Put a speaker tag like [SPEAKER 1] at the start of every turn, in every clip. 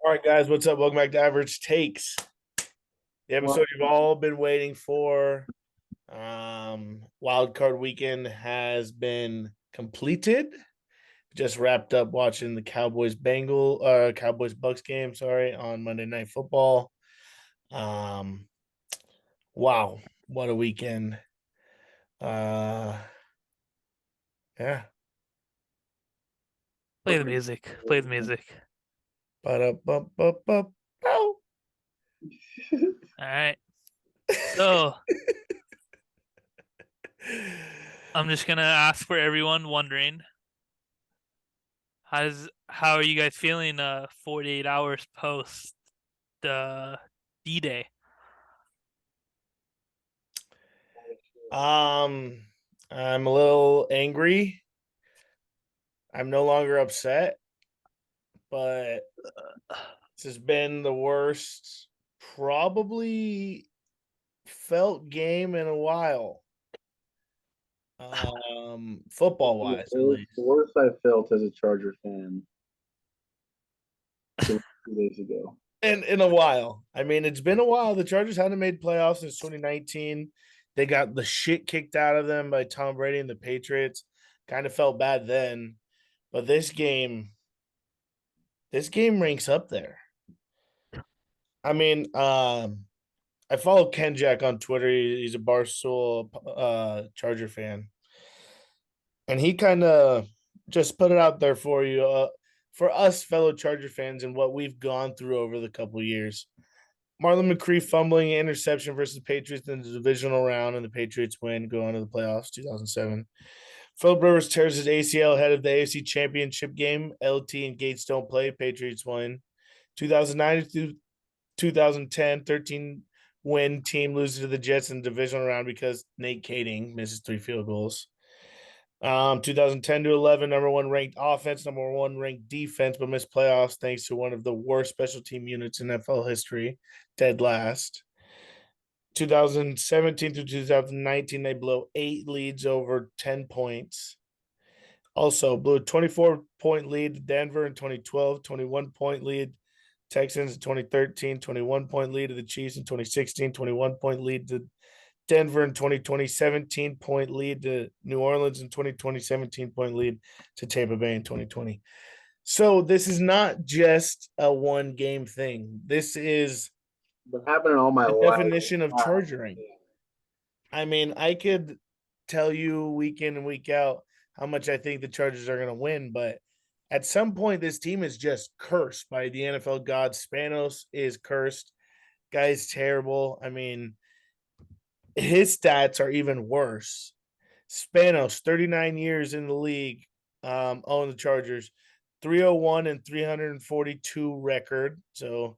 [SPEAKER 1] All right, guys, what's up? Welcome back to Average Takes, the
[SPEAKER 2] Well,
[SPEAKER 1] episode you've all been waiting for. Wild Card Weekend has been completed. Just wrapped up watching the Cowboys Bucks game. Sorry, on Monday Night Football. Um, wow, what a weekend! Uh, yeah,
[SPEAKER 2] play the music. Play the music.
[SPEAKER 1] but up. Oh.
[SPEAKER 2] All right. So I'm just gonna ask for everyone wondering, how are you guys feeling 48 hours post the D-Day?
[SPEAKER 1] Um, I'm a little angry. I'm no longer upset, but this has been the worst, probably felt game in a while. Football
[SPEAKER 3] The
[SPEAKER 1] wise, at
[SPEAKER 3] worst,
[SPEAKER 1] least.
[SPEAKER 3] the worst I felt as a Charger fan 2 days ago.
[SPEAKER 1] And in a while. I mean, it's been a while. The Chargers haven't made playoffs since 2019. They got the shit kicked out of them by Tom Brady and the Patriots. Kind of felt bad then. But this game ranks up there. I mean, I follow Ken Jack on Twitter. He's a Barstool Charger fan, and he kind of just put it out there for you, for us fellow Charger fans, and what we've gone through over the couple of years. Marlon McCree fumbling an interception versus the Patriots in the divisional round, and the Patriots win, go on to the playoffs, 2007. Philip Rivers tears his ACL ahead of the AFC Championship game. LT and Gates don't play. Patriots win. 2009 to 2010, 13-win team loses to the Jets in the divisional round because Nate Kading misses 3 field goals. 2010 to 11, number one ranked offense, number one ranked defense, but missed playoffs thanks to one of the worst special team units in NFL history, dead last. 2017 to 2019, they blow 8 leads over 10 points. Also, blew a 24-point lead to Denver in 2012, 21-point lead Texans in 2013, 21-point lead to the Chiefs in 2016, 21-point lead to Denver in 2020, 17-point lead to New Orleans in 2020, 17-point lead to Tampa Bay in 2020. So this is not just a one game thing. This is
[SPEAKER 3] Been happening all my
[SPEAKER 1] the
[SPEAKER 3] life.
[SPEAKER 1] definition of chargering. I mean, I could tell you week in and week out how much I think the Chargers are going to win, but at some point, this team is just cursed by the NFL gods. Spanos is cursed. Guy's terrible. I mean, his stats are even worse. Spanos, 39 years in the league, own the Chargers, 301 and 342 record. So,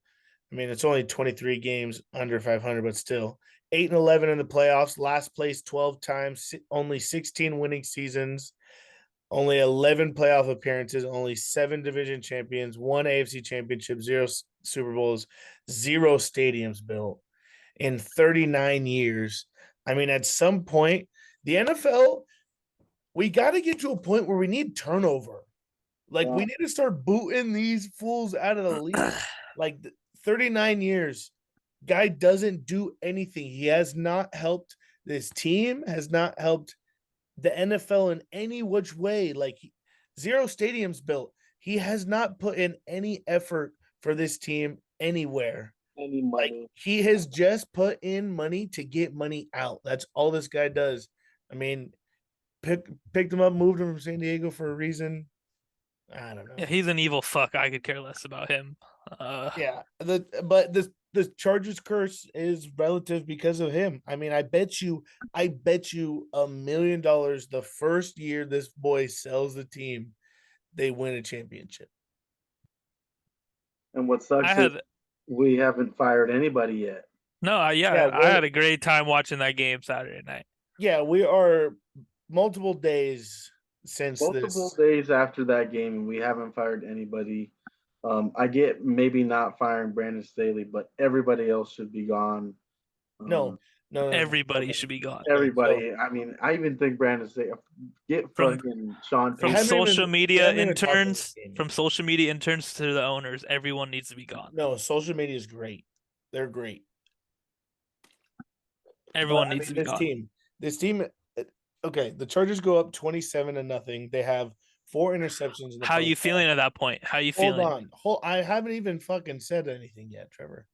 [SPEAKER 1] I mean, it's only 23 games under 500, but still 8 and 11 in the playoffs. Last place 12 times, only 16 winning seasons, only 11 playoff appearances, only 7 division champions, 1 AFC championship, 0 Super Bowls, 0 stadiums built in 39 years. I mean, at some point, the NFL, we got to get to a point where we need turnover. Like, we need to start booting these fools out of the league. Like, 39 years, guy doesn't do anything. He has not helped this team, has not helped the NFL in any which way. Like, 0 stadiums built. He has not put in any effort for this team anywhere.
[SPEAKER 3] Any
[SPEAKER 1] Like,
[SPEAKER 3] money.
[SPEAKER 1] he has just put in money to get money out. That's all this guy does. I mean, picked him up, moved him from San Diego for a reason. I don't
[SPEAKER 2] Yeah,
[SPEAKER 1] know.
[SPEAKER 2] he's an evil fuck. I could care less about him.
[SPEAKER 1] Yeah, the Chargers curse is relative because of him. I mean, I bet you $1 million the first year this boy sells the team, they win a championship.
[SPEAKER 3] And what
[SPEAKER 2] I
[SPEAKER 3] sucks is
[SPEAKER 2] had
[SPEAKER 3] we haven't fired anybody yet.
[SPEAKER 2] no,
[SPEAKER 1] Yeah,
[SPEAKER 2] I had a great time watching that game Saturday night.
[SPEAKER 1] we are multiple days since
[SPEAKER 3] Multiple
[SPEAKER 1] this.
[SPEAKER 3] days after that game, and we haven't fired anybody. I get maybe not firing Brandon Staley, but everybody else should be gone.
[SPEAKER 1] No,
[SPEAKER 3] Um,
[SPEAKER 1] No,
[SPEAKER 2] Everybody
[SPEAKER 1] okay.
[SPEAKER 2] should be gone.
[SPEAKER 3] Everybody. I mean, I even think Brandon say get
[SPEAKER 2] From-
[SPEAKER 3] fucking Sean
[SPEAKER 2] From
[SPEAKER 1] I
[SPEAKER 3] Payton.
[SPEAKER 1] haven't even-
[SPEAKER 2] social
[SPEAKER 1] we
[SPEAKER 2] media
[SPEAKER 1] haven't even talked about
[SPEAKER 2] interns,
[SPEAKER 1] this game yet.
[SPEAKER 2] from social media interns to the owners, everyone needs to be gone.
[SPEAKER 1] No, social media is great. They're great.
[SPEAKER 2] Everyone
[SPEAKER 1] But,
[SPEAKER 2] needs to be gone.
[SPEAKER 1] This team, okay, the Chargers go up 27-0. They have 4 interceptions in the
[SPEAKER 2] How are you
[SPEAKER 1] first half.
[SPEAKER 2] feeling at that point? How are you
[SPEAKER 1] Hold
[SPEAKER 2] feeling?
[SPEAKER 1] on. I haven't even fucking said anything yet, Trevor.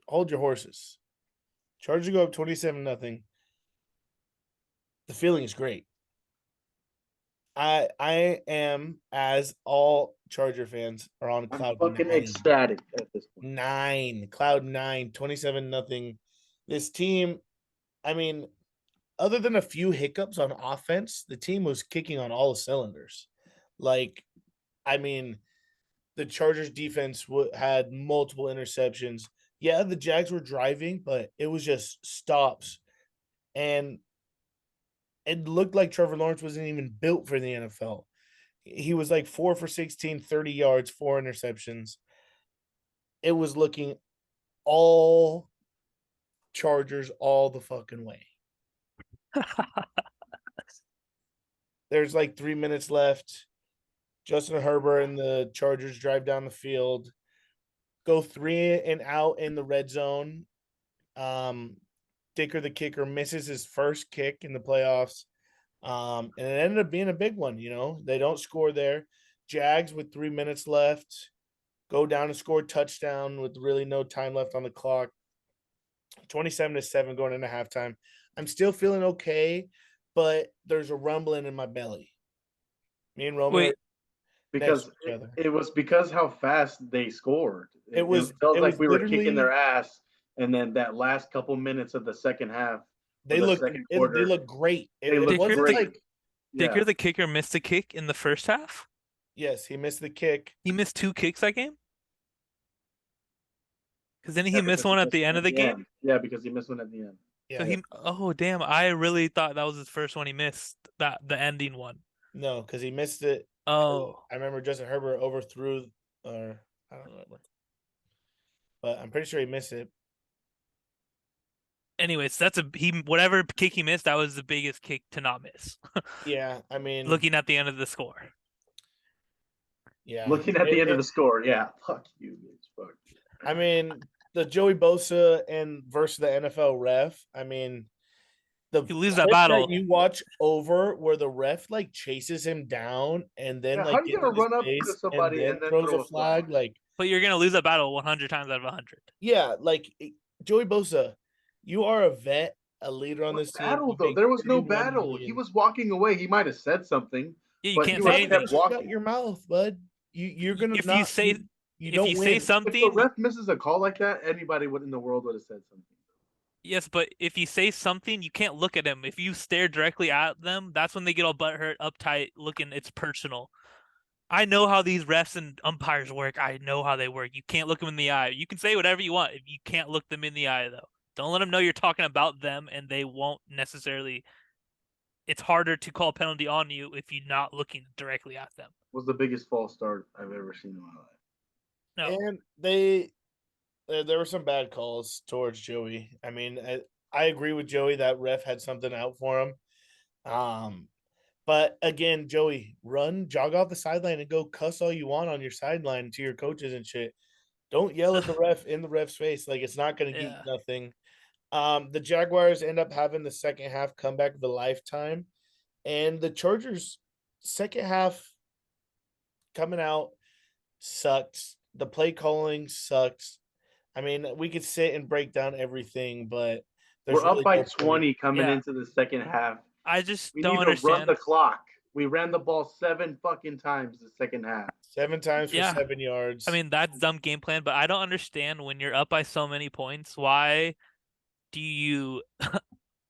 [SPEAKER 1] Hold your horses. Chargers go up 27-0. The feeling is great. I am, as all Charger fans are on
[SPEAKER 3] I'm
[SPEAKER 1] cloud
[SPEAKER 3] fucking
[SPEAKER 1] 9.
[SPEAKER 3] ecstatic at this point.
[SPEAKER 1] 9, cloud 9, 27-0. This team, I mean, other than a few hiccups on offense, the team was kicking on all cylinders. Like, I mean, the Chargers defense had multiple interceptions. Yeah, the Jags were driving, but it was just stops. And it looked like Trevor Lawrence wasn't even built for the NFL. He was like 4 for 16, 30 yards, 4 interceptions. It was looking all Chargers all the fucking way. There's like 3 minutes left. Justin Herbert and the Chargers drive down the field, go 3 and out in the red zone. Dicker, the kicker, misses his first kick in the playoffs. And it ended up being a big one. They don't score there. Jags with 3 minutes left go down and score a touchdown with really no time left on the clock. 27-7 going into halftime. I'm still feeling okay, but there's a rumbling in my belly. Me and Roman
[SPEAKER 2] Wait,
[SPEAKER 3] because it was because how fast they scored. It felt like we were kicking their ass, and then that last couple minutes of the second half,
[SPEAKER 1] they look great.
[SPEAKER 3] They look great.
[SPEAKER 2] Dicker, the kicker, missed a kick in the first half.
[SPEAKER 1] Yes, he missed the kick.
[SPEAKER 2] He missed 2 kicks that game. Because then he missed one at the end of the game.
[SPEAKER 3] Yeah, because he missed one at the end.
[SPEAKER 2] So oh damn! I really thought that was his first one. He missed the ending one.
[SPEAKER 1] No, because he missed it.
[SPEAKER 2] Oh,
[SPEAKER 1] I remember Justin Herbert overthrew, or I don't remember, but I'm pretty sure he missed it.
[SPEAKER 2] Anyways, whatever kick he missed, that was the biggest kick to not miss.
[SPEAKER 1] Yeah, I mean,
[SPEAKER 2] looking at the end of the score.
[SPEAKER 1] Yeah,
[SPEAKER 3] looking at the end of the score. Yeah, fuck you, bitch. Fuck.
[SPEAKER 1] I mean, the Joey Bosa and versus the NFL ref. I mean,
[SPEAKER 2] you lose that battle.
[SPEAKER 1] You watch over where the ref like chases him down and then
[SPEAKER 3] how are you gonna run up to somebody and then
[SPEAKER 1] throws a flag? Like,
[SPEAKER 2] but you're gonna lose that battle 100 times out of 100.
[SPEAKER 1] Yeah, like Joey Bosa, you are a vet, a leader on this team.
[SPEAKER 3] Battle though, there was no battle. He was walking away. He might have said something.
[SPEAKER 2] Yeah, you can't say anything.
[SPEAKER 1] Shut your mouth, bud. You're gonna
[SPEAKER 2] if
[SPEAKER 1] not,
[SPEAKER 2] you say
[SPEAKER 1] you
[SPEAKER 2] if
[SPEAKER 1] don't
[SPEAKER 2] you
[SPEAKER 1] win.
[SPEAKER 2] say something.
[SPEAKER 3] If the ref misses a call like that, anybody in the world would have said something.
[SPEAKER 2] Yes, but if you say something, you can't look at them. If you stare directly at them, that's when they get all butthurt, uptight, looking. It's personal. I know how these refs and umpires work. I know how they work. You can't look them in the eye. You can say whatever you want if you can't look them in the eye, though. Don't let them know you're talking about them, and they won't necessarily. It's harder to call a penalty on you if you're not looking directly at them.
[SPEAKER 3] Was the biggest false start I've ever seen in my life.
[SPEAKER 2] No.
[SPEAKER 1] And there were some bad calls towards Joey. I mean, I agree with Joey that ref had something out for him. But again, Joey, jog off the sideline and go cuss all you want on your sideline to your coaches and shit. Don't yell at the ref in the ref's face. Like, it's not going to get you nothing. The Jaguars end up having the second half comeback of a lifetime. And the Chargers' second half coming out sucks. The play calling sucks. I mean, we could sit and break down everything, but
[SPEAKER 3] we're up by 20 coming into the second half.
[SPEAKER 2] I just
[SPEAKER 3] we
[SPEAKER 2] don't
[SPEAKER 3] need
[SPEAKER 2] understand.
[SPEAKER 3] To run the clock. We ran the ball 7 fucking times the second half.
[SPEAKER 1] 7 times for 7 yards.
[SPEAKER 2] I mean, that's dumb game plan, but I don't understand when you're up by so many points. Why do you?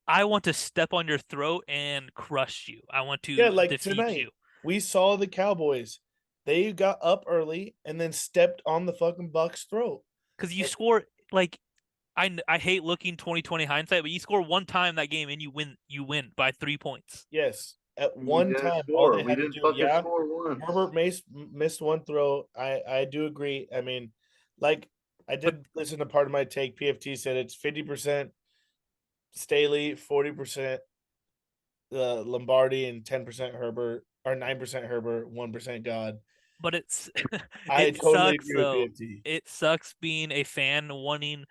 [SPEAKER 2] I want to step on your throat and crush you. I want to defeat
[SPEAKER 1] tonight,
[SPEAKER 2] you.
[SPEAKER 1] We saw the Cowboys. They got up early and then stepped on the fucking Bucs' throat.
[SPEAKER 2] Because you score like. I hate looking 20/20 hindsight, but you score one time that game and you win. You win by 3 points.
[SPEAKER 1] Yes, at one time.
[SPEAKER 3] We didn't fucking score once.
[SPEAKER 1] Herbert missed one throw. I do agree. I mean, like I did listen to part of my take. PFT said it's 50% Staley, 40% Lombardi, and 10% Herbert, or 9% Herbert, 1% God.
[SPEAKER 2] But it's
[SPEAKER 1] I
[SPEAKER 2] it
[SPEAKER 1] totally
[SPEAKER 2] sucks
[SPEAKER 1] agree with
[SPEAKER 2] though.
[SPEAKER 1] PFT.
[SPEAKER 2] It sucks being a fan wanting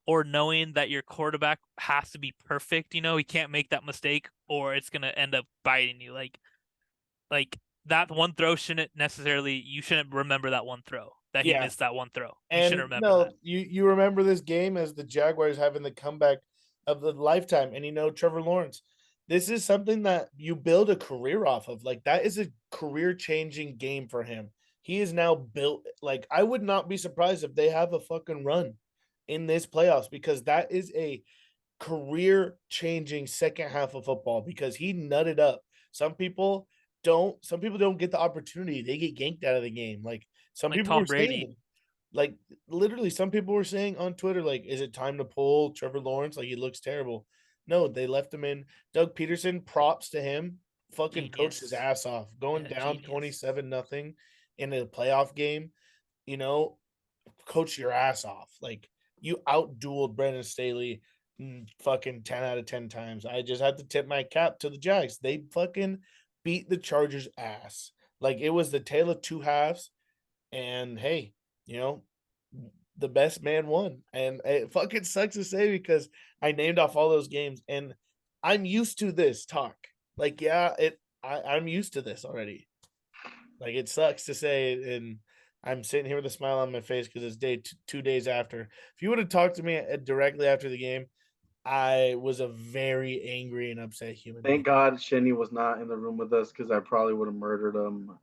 [SPEAKER 2] or knowing that your quarterback has to be perfect. You know, he can't make that mistake, or it's gonna end up biting you. Like that one throw shouldn't necessarily. You shouldn't remember that one throw that he missed that one throw. You shouldn't
[SPEAKER 1] And
[SPEAKER 2] remember that.
[SPEAKER 1] you remember this game as the Jaguars having the comeback of the lifetime, and Trevor Lawrence. This is something that you build a career off of. Like that is a career changing game for him. He is now built. Like I would not be surprised if they have a fucking run in this playoffs, because that is a career changing second half of football, because he nutted up. Some people don't get the opportunity. They get yanked out of the game. Like some
[SPEAKER 2] Like
[SPEAKER 1] people were
[SPEAKER 2] Tom Brady.
[SPEAKER 1] saying, like literally some people were saying on Twitter, like, is it time to pull Trevor Lawrence? Like he looks terrible. No, they left him in. Doug Peterson, props to him. Fucking coached his
[SPEAKER 2] Genius.
[SPEAKER 1] ass off. Going
[SPEAKER 2] Yeah,
[SPEAKER 1] down
[SPEAKER 2] genius.
[SPEAKER 1] 27-0 in a playoff game, you know, coach your ass off. Like you outdueled Brandon Staley fucking 10 out of 10 times. I just had to tip my cap to the Jags. They fucking beat the Chargers ass. Like it was the tale of two halves. And hey, you know, the best man won. And it fucking sucks to say because I named off all those games and I'm used to this talk. Like, yeah, I'm used to this already. Like it sucks to say, and I'm sitting here with a smile on my face because it's 2 days after. If you would have talked to me directly after the game, I was a very angry and upset human being.
[SPEAKER 3] Thank God Shenny was not in the room with us because I probably would have murdered him.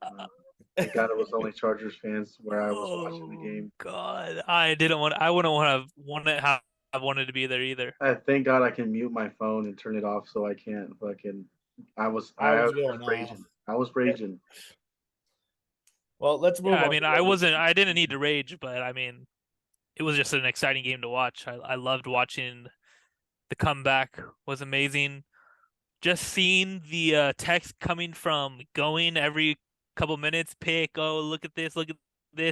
[SPEAKER 3] Thank God it was only Chargers fans where I was watching the
[SPEAKER 2] Oh
[SPEAKER 3] game.
[SPEAKER 2] God, I didn't want. I wouldn't want to have wanted to be there either.
[SPEAKER 3] Thank God I can mute my phone and turn it off so I can't fucking. I was
[SPEAKER 1] going
[SPEAKER 3] raging.
[SPEAKER 1] off.
[SPEAKER 3] I was raging.
[SPEAKER 1] Well, let's
[SPEAKER 2] Yeah,
[SPEAKER 1] move
[SPEAKER 2] I
[SPEAKER 1] on.
[SPEAKER 2] mean, I wasn't. I didn't need to rage, but I mean, it was just an exciting game to watch. I loved watching the comeback. Was amazing. Just seeing the text coming from going every couple minutes, pick, oh, look at this,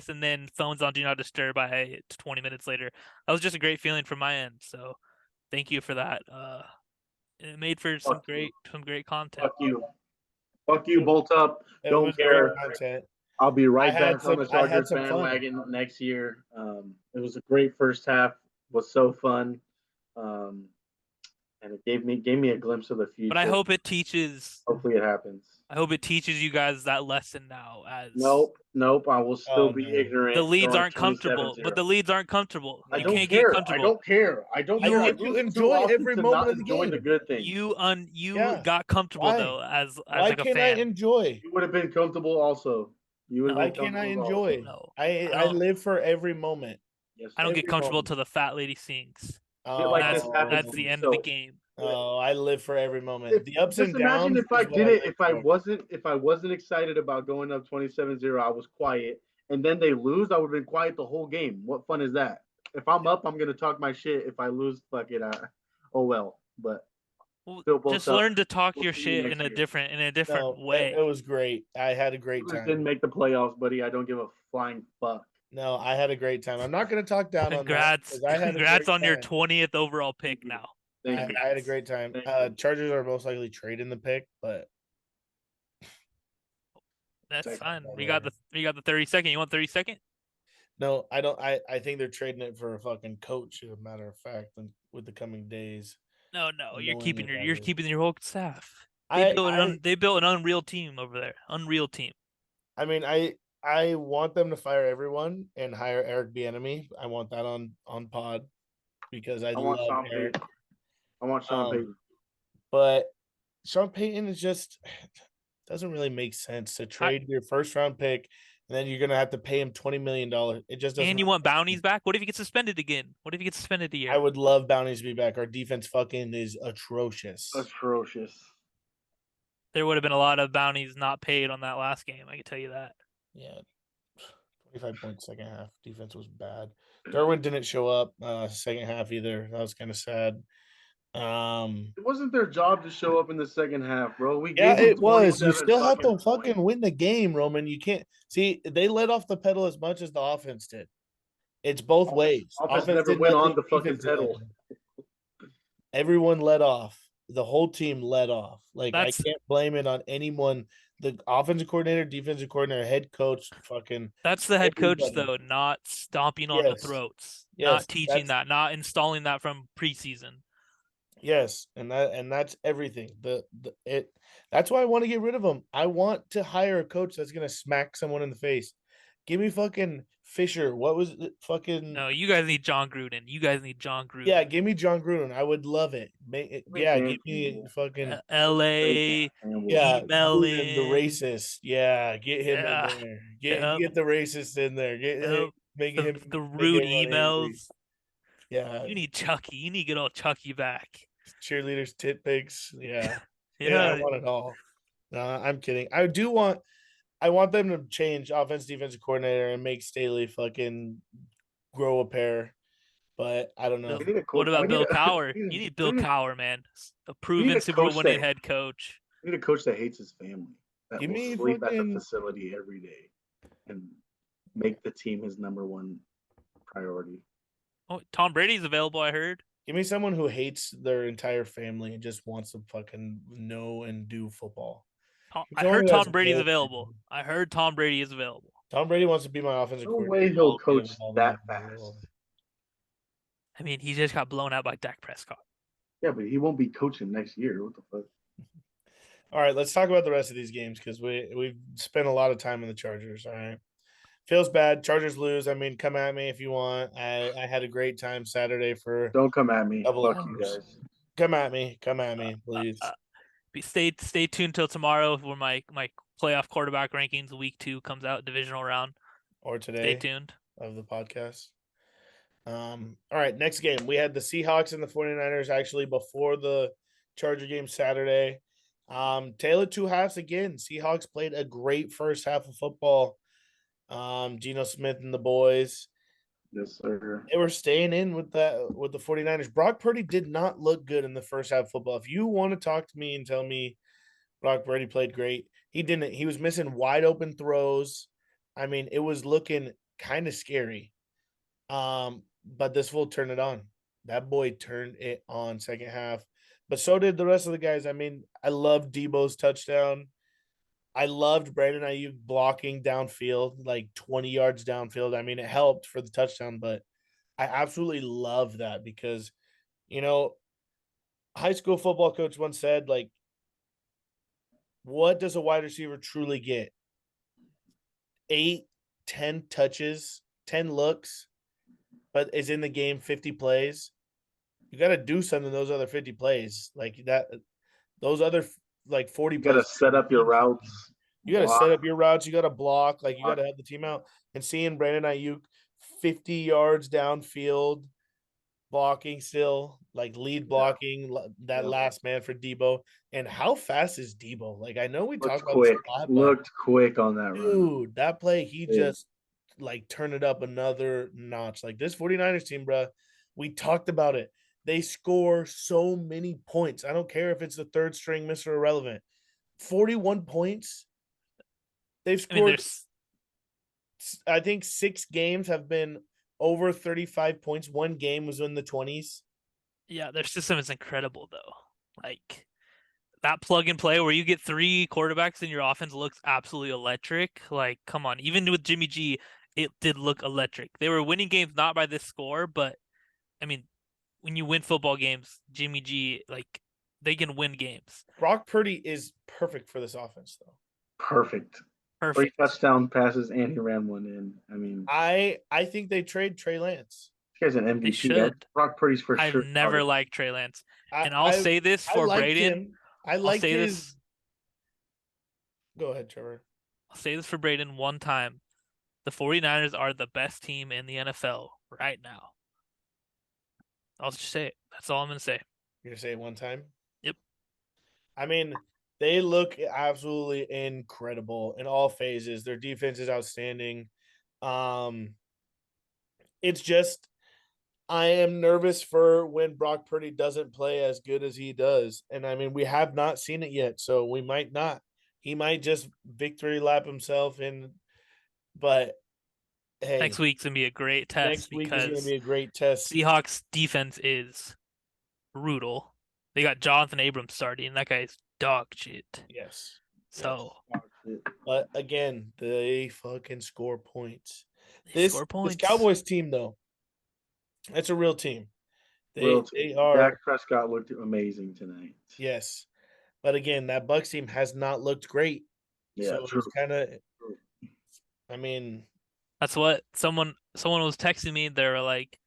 [SPEAKER 2] and then phones on do not disturb by 20 minutes later. That was just a great feeling from my end. So thank you for that. It made for some great content.
[SPEAKER 3] Fuck you. Fuck you, Bolt Up.
[SPEAKER 1] It
[SPEAKER 3] Don't
[SPEAKER 1] was great
[SPEAKER 3] care.
[SPEAKER 1] content.
[SPEAKER 3] I'll be right back on the
[SPEAKER 1] I had
[SPEAKER 3] Chargers
[SPEAKER 1] some fun.
[SPEAKER 3] bandwagon next year. It was a great first half. Was so fun. And it gave me a glimpse of the future.
[SPEAKER 2] But I hope it teaches.
[SPEAKER 3] Hopefully it happens.
[SPEAKER 2] I hope it teaches you guys that lesson now. As
[SPEAKER 3] Nope. I will still be ignorant.
[SPEAKER 2] The leads aren't
[SPEAKER 3] 27-0.
[SPEAKER 2] comfortable, but the leads aren't comfortable.
[SPEAKER 3] I
[SPEAKER 2] You
[SPEAKER 3] don't
[SPEAKER 2] can't get
[SPEAKER 3] care. I
[SPEAKER 2] comfortable.
[SPEAKER 3] don't care. I don't care. I
[SPEAKER 1] get to
[SPEAKER 3] lose too
[SPEAKER 1] enjoy
[SPEAKER 3] often
[SPEAKER 1] every
[SPEAKER 3] to
[SPEAKER 1] moment
[SPEAKER 3] not
[SPEAKER 1] of the
[SPEAKER 3] enjoy
[SPEAKER 1] game.
[SPEAKER 3] the good things.
[SPEAKER 2] You got comfortable
[SPEAKER 1] Why?
[SPEAKER 2] though as
[SPEAKER 1] Why
[SPEAKER 2] like a
[SPEAKER 1] can't
[SPEAKER 2] fan.
[SPEAKER 1] I enjoy?
[SPEAKER 3] You would have been comfortable also. You would have
[SPEAKER 1] Why
[SPEAKER 3] been
[SPEAKER 1] can't I
[SPEAKER 3] comfortable
[SPEAKER 1] enjoy?
[SPEAKER 2] No,
[SPEAKER 1] I live for every moment.
[SPEAKER 3] Yes,
[SPEAKER 2] I don't
[SPEAKER 3] sir.
[SPEAKER 2] get
[SPEAKER 1] Every
[SPEAKER 2] comfortable
[SPEAKER 1] moment.
[SPEAKER 2] till the fat lady sings.
[SPEAKER 3] Shit like
[SPEAKER 2] That's
[SPEAKER 3] this happens
[SPEAKER 2] that's
[SPEAKER 3] to
[SPEAKER 2] the
[SPEAKER 3] me.
[SPEAKER 2] end of the
[SPEAKER 3] So
[SPEAKER 2] game.
[SPEAKER 1] I live for every moment. The ups
[SPEAKER 3] just
[SPEAKER 1] and
[SPEAKER 3] imagine
[SPEAKER 1] downs
[SPEAKER 3] if I
[SPEAKER 1] is what
[SPEAKER 3] did
[SPEAKER 1] I
[SPEAKER 3] it,
[SPEAKER 1] live for.
[SPEAKER 3] if I wasn't excited about going up 27-0, I was quiet, and then they lose, I would have been quiet the whole game. What fun is that? If I'm up, I'm gonna talk my shit. If I lose, fuck it. Oh well. But
[SPEAKER 2] Well,
[SPEAKER 3] still both
[SPEAKER 2] just
[SPEAKER 3] up.
[SPEAKER 2] learn to talk
[SPEAKER 3] We'll
[SPEAKER 2] your
[SPEAKER 3] see you
[SPEAKER 2] shit
[SPEAKER 3] next year.
[SPEAKER 2] in a different
[SPEAKER 1] No,
[SPEAKER 2] way.
[SPEAKER 1] it was great. I had a great
[SPEAKER 3] Steelers
[SPEAKER 1] time.
[SPEAKER 3] didn't make the playoffs, buddy. I don't give a flying fuck.
[SPEAKER 1] No, I had a great time. I'm not going to talk down on that because I had a
[SPEAKER 2] Congrats
[SPEAKER 1] great
[SPEAKER 2] on your
[SPEAKER 1] time.
[SPEAKER 2] 20th overall pick now.
[SPEAKER 3] Thank you.
[SPEAKER 1] I had a great time.
[SPEAKER 3] Thank you.
[SPEAKER 1] Chargers are most likely trading the pick, but
[SPEAKER 2] That's fine. You got the 30-second. You want 30-second?
[SPEAKER 1] no, I don't. I think they're trading it for a fucking coach. As a matter of fact, and with the coming days.
[SPEAKER 2] No, you're keeping
[SPEAKER 1] Knowing
[SPEAKER 2] your whole staff.
[SPEAKER 1] I
[SPEAKER 2] They built an unreal team over there. Unreal team.
[SPEAKER 1] I mean, I want them to fire everyone and hire Eric Bieniemy. I want that on pod because I love
[SPEAKER 3] Sean
[SPEAKER 1] Eric.
[SPEAKER 3] Payton. I want Sean Payton.
[SPEAKER 1] But Sean Payton is just doesn't really make sense to trade your first round pick and then you're gonna have to pay him $20 million. It just doesn't.
[SPEAKER 2] And you want bounties back? What if he gets suspended again? What if he gets suspended a year?
[SPEAKER 1] I would love bounties to be back. Our defense fucking is atrocious.
[SPEAKER 3] Atrocious.
[SPEAKER 2] There would have been a lot of bounties not paid on that last game. I can tell you that.
[SPEAKER 1] Yeah. 25 points second half. Defense was bad. Derwin didn't show up second half either. That was kind of sad.
[SPEAKER 3] It wasn't their job to show up in the second half, bro.
[SPEAKER 1] It was. You still have to fucking win the game, Roman. You can't see they let off the pedal as much as the offense did. It's both ways.
[SPEAKER 3] Offense never
[SPEAKER 1] did
[SPEAKER 3] went
[SPEAKER 1] nothing,
[SPEAKER 3] on the fucking
[SPEAKER 1] defense did
[SPEAKER 3] pedal.
[SPEAKER 1] nothing. Everyone let off. The whole team let off. Like I
[SPEAKER 2] That's
[SPEAKER 1] can't blame it on anyone. The offensive coordinator, defensive coordinator, head coach, fucking
[SPEAKER 2] that's the head coach
[SPEAKER 1] everybody.
[SPEAKER 2] though, not stomping on the
[SPEAKER 1] Yes.
[SPEAKER 2] throats,
[SPEAKER 1] Yes.
[SPEAKER 2] not teaching
[SPEAKER 1] That's
[SPEAKER 2] that, not installing that from preseason.
[SPEAKER 1] yes, and that's everything. That's why I want to get rid of him. I want to hire a coach that's gonna smack someone in the face. Give me fucking Fisher. What was it? Fucking
[SPEAKER 2] No, you guys need John Gruden. You guys need John Gruden.
[SPEAKER 1] yeah, give me John Gruden. I would love it. Yeah,
[SPEAKER 3] Dan
[SPEAKER 1] give me
[SPEAKER 3] Campbell.
[SPEAKER 1] fucking
[SPEAKER 2] L.A.
[SPEAKER 3] Campbell.
[SPEAKER 1] yeah, Gruden, the
[SPEAKER 2] Melon.
[SPEAKER 1] racist. Yeah, get him in
[SPEAKER 2] Yeah,
[SPEAKER 1] there.
[SPEAKER 2] yep,
[SPEAKER 1] Get the racist in there.
[SPEAKER 2] yep.
[SPEAKER 1] Make
[SPEAKER 2] The
[SPEAKER 1] him
[SPEAKER 2] the
[SPEAKER 1] make
[SPEAKER 2] rude
[SPEAKER 1] everyone angry.
[SPEAKER 2] emails.
[SPEAKER 1] Yeah,
[SPEAKER 2] You need Chucky. You need to get old Chucky back.
[SPEAKER 1] cheerleaders, tit pics. Yeah, yeah, I
[SPEAKER 2] Yeah,
[SPEAKER 1] want it all. No, I'm kidding. I want them to change offense defensive coordinator and make Staley fucking grow a pair. But I don't know.
[SPEAKER 2] Bill,
[SPEAKER 3] We need a
[SPEAKER 2] what
[SPEAKER 3] coach.
[SPEAKER 2] about Bill Cowher?
[SPEAKER 3] We
[SPEAKER 2] You need
[SPEAKER 3] we
[SPEAKER 2] Bill Cowher, man. A
[SPEAKER 3] we need
[SPEAKER 2] proven
[SPEAKER 3] a
[SPEAKER 2] Super Bowl
[SPEAKER 3] coach
[SPEAKER 2] winning
[SPEAKER 3] that
[SPEAKER 2] head coach.
[SPEAKER 3] we need a coach that hates his family, that
[SPEAKER 1] Give
[SPEAKER 3] will
[SPEAKER 1] me
[SPEAKER 3] sleep at the
[SPEAKER 1] fucking
[SPEAKER 3] facility every day, and make the team his number one priority.
[SPEAKER 2] Oh, Tom Brady's available, I heard.
[SPEAKER 1] give me someone who hates their entire family and just wants to fucking know and do football. Give me
[SPEAKER 2] I
[SPEAKER 1] someone
[SPEAKER 2] heard
[SPEAKER 1] who has
[SPEAKER 2] Tom Brady's
[SPEAKER 1] no
[SPEAKER 2] available.
[SPEAKER 1] family.
[SPEAKER 2] I heard Tom Brady is available.
[SPEAKER 1] Tom Brady wants to be my offensive
[SPEAKER 3] No
[SPEAKER 1] coordinator.
[SPEAKER 3] way he'll
[SPEAKER 1] I'll give
[SPEAKER 3] coach
[SPEAKER 1] him all the money
[SPEAKER 3] that
[SPEAKER 1] in the world.
[SPEAKER 3] fast.
[SPEAKER 2] I mean, he just got blown out by Dak Prescott.
[SPEAKER 3] Yeah, but he won't be coaching next year. What the fuck?
[SPEAKER 1] All right, let's talk about the rest of these games because we've spent a lot of time on the Chargers. All right. Feels bad. Chargers lose. I mean, come at me if you want. I had a great time Saturday for
[SPEAKER 3] Don't come at me.
[SPEAKER 1] double
[SPEAKER 3] Fuck you
[SPEAKER 1] hours.
[SPEAKER 3] guys.
[SPEAKER 1] Come at me. Come at
[SPEAKER 2] Uh,
[SPEAKER 1] me, please.
[SPEAKER 2] stay tuned till tomorrow when my playoff quarterback rankings week 2 comes out, divisional round.
[SPEAKER 1] Or
[SPEAKER 2] Stay
[SPEAKER 1] today
[SPEAKER 2] tuned.
[SPEAKER 1] of the podcast. All right, next game. We had the Seahawks and the 49ers actually before the Charger game Saturday. Tale of two halves again. Seahawks played a great first half of football. Geno Smith and the boys.
[SPEAKER 3] Yes, sir.
[SPEAKER 1] They were staying in with the 49ers. Brock Purdy did not look good in the first half of football. If you want to talk to me and tell me Brock Purdy played great, he didn't. He was missing wide open throws. I mean, it was looking kind of scary. But this fool turned it on. That boy turned it on second half. But so did the rest of the guys. I mean, I loved Debo's touchdown. I loved Brandon Ayuk blocking downfield, like 20 yards downfield. I mean, it helped for the touchdown, but I absolutely love that because, you know, high school football coach once said, like, what does a wide receiver truly get? 8, 10 touches, 10 looks, but is in the game 50 plays. You got to do something those other 50 plays. Like that, those other like 40
[SPEAKER 3] You gotta
[SPEAKER 1] plays.
[SPEAKER 3] set up your routes.
[SPEAKER 1] You got to set up your routes. You got to block. Like you got
[SPEAKER 3] Block.
[SPEAKER 1] to help the team out. And seeing Brandon Ayuk 50 yards downfield, blocking still, like lead blocking, that
[SPEAKER 3] Yeah.
[SPEAKER 1] last man for Debo. And how fast is Debo? Like I know we talk
[SPEAKER 3] Looked
[SPEAKER 1] about this
[SPEAKER 3] quick.
[SPEAKER 1] a lot, but
[SPEAKER 3] Looked quick on that run.
[SPEAKER 1] dude, that play, he
[SPEAKER 3] Yeah.
[SPEAKER 1] just like turned it up another notch. Like this 49ers team, bro, we talked about it. They score so many points. I don't care if it's the third string Mr. Irrelevant. 41 points. They've
[SPEAKER 2] I mean,
[SPEAKER 1] scored,
[SPEAKER 2] there's
[SPEAKER 1] I think 6 games have been over 35 points. One game was in the 20s.
[SPEAKER 2] their system is incredible though. Like that plug and play where you get 3 quarterbacks and your offense looks absolutely electric. Like, come on, even with Jimmy G, it did look electric. They were winning games not by this score, but I mean, when you win football games, Jimmy G, like they can win games.
[SPEAKER 1] Brock Purdy is perfect for this offense, though.
[SPEAKER 3] Perfect. 3
[SPEAKER 2] Perfect.
[SPEAKER 3] touchdown passes and he ran one in. I mean,
[SPEAKER 1] I think they trade Trey Lance.
[SPEAKER 3] this guy's an
[SPEAKER 2] They
[SPEAKER 3] MVP.
[SPEAKER 2] should.
[SPEAKER 3] Brock Purdy's for
[SPEAKER 2] I've
[SPEAKER 3] sure.
[SPEAKER 2] never liked Trey Lance.
[SPEAKER 1] I,
[SPEAKER 2] And I'll
[SPEAKER 1] I,
[SPEAKER 2] say this
[SPEAKER 1] I
[SPEAKER 2] for
[SPEAKER 1] liked
[SPEAKER 2] Braden.
[SPEAKER 1] him. I
[SPEAKER 2] I'll
[SPEAKER 1] liked
[SPEAKER 2] say
[SPEAKER 1] his.
[SPEAKER 2] this.
[SPEAKER 1] Go ahead, Trevor.
[SPEAKER 2] I'll say this for Braden one time. The 49ers are the best team in the NFL right now. I'll just say it. That's all I'm going to say.
[SPEAKER 1] You're gonna say it one time?
[SPEAKER 2] Yep.
[SPEAKER 1] I mean, they look absolutely incredible in all phases. Their defense is outstanding. It's just I am nervous for when Brock Purdy doesn't play as good as he does. And I mean, we have not seen it yet, so we might not. He might just victory lap himself in, but Hey,
[SPEAKER 2] Next week's gonna be a great test
[SPEAKER 1] next week is going to
[SPEAKER 2] because
[SPEAKER 1] be a great test.
[SPEAKER 2] Seahawks defense is brutal. They got Jonathan Abrams starting. That guy's dog shit.
[SPEAKER 1] Yes.
[SPEAKER 2] So
[SPEAKER 3] Oh, shit.
[SPEAKER 1] But again, they fucking score points.
[SPEAKER 2] they score
[SPEAKER 1] This
[SPEAKER 2] points.
[SPEAKER 1] Cowboys team though, that's a real team.
[SPEAKER 3] Real
[SPEAKER 1] They
[SPEAKER 3] team.
[SPEAKER 1] are
[SPEAKER 3] Dak Prescott looked amazing tonight.
[SPEAKER 1] yes. But again, that Bucks team has not looked great.
[SPEAKER 3] Yeah,
[SPEAKER 1] So
[SPEAKER 3] true.
[SPEAKER 1] it's kind of I mean,
[SPEAKER 2] That's what someone was texting me. They were like,